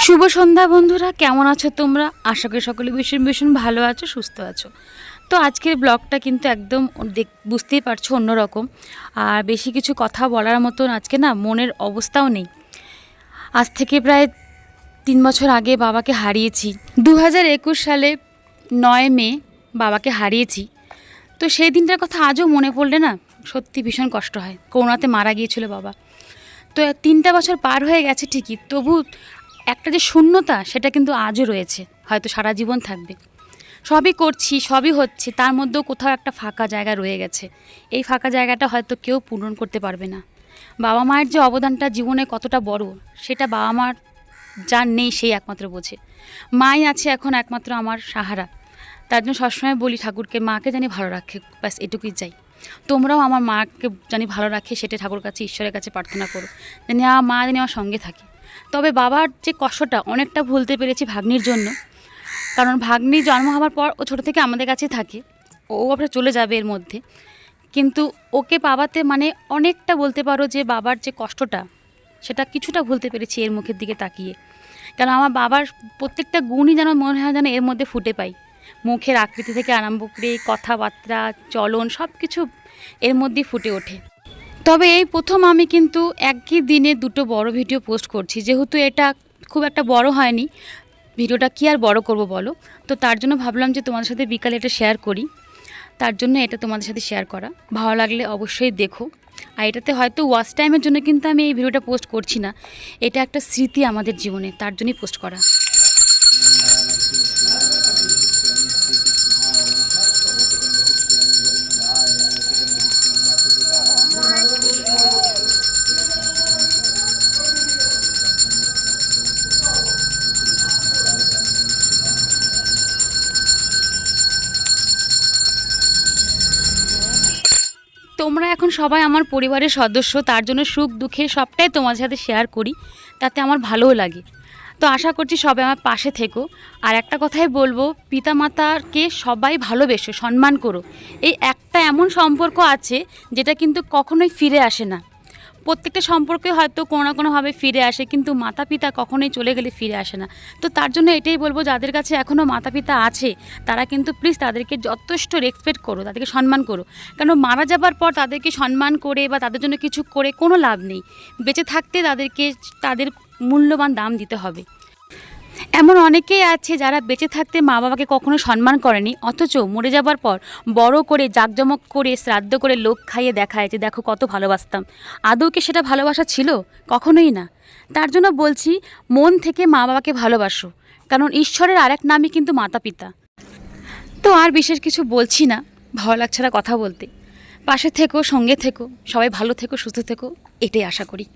শুভ সন্ধ্যা বন্ধুরা, কেমন আছো তোমরা? আশা করি সকলে ভীষণ ভীষণ ভালো আছো, সুস্থ আছো। তো আজকের ব্লগটা কিন্তু একদম বুঝতেই পারছো অন্যরকম। আর বেশি কিছু কথা বলার মতন আজকে না মনের অবস্থাও নেই। আজ থেকে প্রায় 3 বছর আগে বাবাকে হারিয়েছি। 2021 সালে 9 মে বাবাকে হারিয়েছি। তো সেই দিনটার কথা আজও মনে পড়লে না সত্যি ভীষণ কষ্ট হয়। করোনাতে মারা গিয়েছিল বাবা। তো 3টা বছর পার হয়ে গেছে ঠিকই, তবু একটা যে শূন্যতা সেটা কিন্তু আজও রয়েছে, হয়তো সারা জীবন থাকবে। সবই করছি, সবই হচ্ছে, তার মধ্যেও কোথাও একটা ফাঁকা জায়গা রয়ে গেছে। এই ফাঁকা জায়গাটা হয়তো কেউ পূরণ করতে পারবে না। বাবা মায়ের যে অবদানটা জীবনে কতটা বড়, সেটা বাবা মার যার নেই সেই একমাত্র বোঝে। মাই আছে এখন একমাত্র আমার সাহারা। তার জন্য সবসময় বলি ঠাকুরকে, মাকে জানি ভালো রাখে, ব্যাস এটুকুই চাই। তোমরাও আমার মাকে জানি ভালো রাখে, সেটা ঠাকুর কাছে, ঈশ্বরের কাছে প্রার্থনা করো, জানি আমার মা জানি আমার সঙ্গে থাকে। তবে বাবার যে কষ্টটা অনেকটা ভুলতে পেরেছি ভাগ্নির জন্য। কারণ ভাগ্নি জন্ম হওয়ার পর ও ছোটো থেকে আমাদের কাছে থাকে, ও আবার চলে যাবে এর মধ্যে, কিন্তু ওকে পাওয়াতে মানে অনেকটা বলতে পারো যে বাবার যে কষ্টটা সেটা কিছুটা ভুলতে পেরেছি এর মুখের দিকে তাকিয়ে। কারণ আমার বাবার প্রত্যেকটা গুণই যেন মনে হয় যেন এর মধ্যে ফুটে পাই। মুখের আকৃতি থেকে আরম্ভ করে কথাবার্তা, চলন, সব কিছু এর মধ্যেই ফুটে ওঠে। তবে এই প্রথম আমি কিন্তু একই দিনে 2টো বড় ভিডিও পোস্ট করছি, যেহেতু এটা খুব একটা বড় হয়নি। ভিডিওটা কি আর বড় করব বলো, তো তার জন্য ভাবলাম যে তোমাদের সাথে বিকালে এটা শেয়ার করি। তার জন্য এটা তোমাদের সাথে শেয়ার করা, ভালো লাগলে অবশ্যই দেখো। আর এটাতে হয়তো ওয়াচ টাইমের জন্য কিন্তু আমি এই ভিডিওটা পোস্ট করছি না, এটা একটা স্মৃতি আমাদের জীবনে, তার জন্যই পোস্ট করা। তোমরা এখন সবাই আমার পরিবারের সদস্য, তার জন্য সুখ দুঃখে সবটাই তোমাদের সাথে শেয়ার করি, তাতে আমার ভালোও লাগে। তো আশা করছি সবাই আমার পাশে থেকো। আর একটা কথাই বলবো, পিতামাতাকে সবাই ভালোবেসো, সম্মান করো। এই একটা এমন সম্পর্ক আছে যেটা কিন্তু কখনোই ফিরে আসে না। প্রত্যেকটা সম্পর্কে হয়তো কোনো না কোনোভাবে ফিরে আসে, কিন্তু মাতা পিতা কখনোই চলে গেলে ফিরে আসে না। তো তার জন্য এটাই বলবো, যাদের কাছে এখনও মাতা পিতা আছে তারা কিন্তু প্লিজ তাদেরকে যথেষ্ট রেসপেক্ট করো, তাদেরকে সম্মান করো। কারণ মারা যাবার পর তাদেরকে সম্মান করে বা তাদের জন্য কিছু করে কোনো লাভ নেই। বেঁচে থাকতে তাদেরকে তাদের মূল্যবান দাম দিতে হবে। এমন অনেকেই আছে যারা বেঁচে থাকতে মা বাবাকে কখনো সম্মান করেনি, অথচ মরে যাবার পর বড় করে জাঁকজমক করে শ্রাদ্ধ করে লোক খাইয়ে দেখায় যে দেখো কত ভালোবাসতাম। আদৌ কি সেটা ভালোবাসা ছিল? কখনোই না। তার জন্য বলছি, মন থেকে মা বাবাকে ভালোবাসো, কারণ ঈশ্বরের আরেক নামই কিন্তু মাতা পিতা। তো আর বিশেষ কিছু বলছি না, ভালো লাগছে না কথা বলতে। পাশে থেকো, সঙ্গে থেকো, সবাই ভালো থেকো, সুস্থ থেকো, এটাই আশা করি।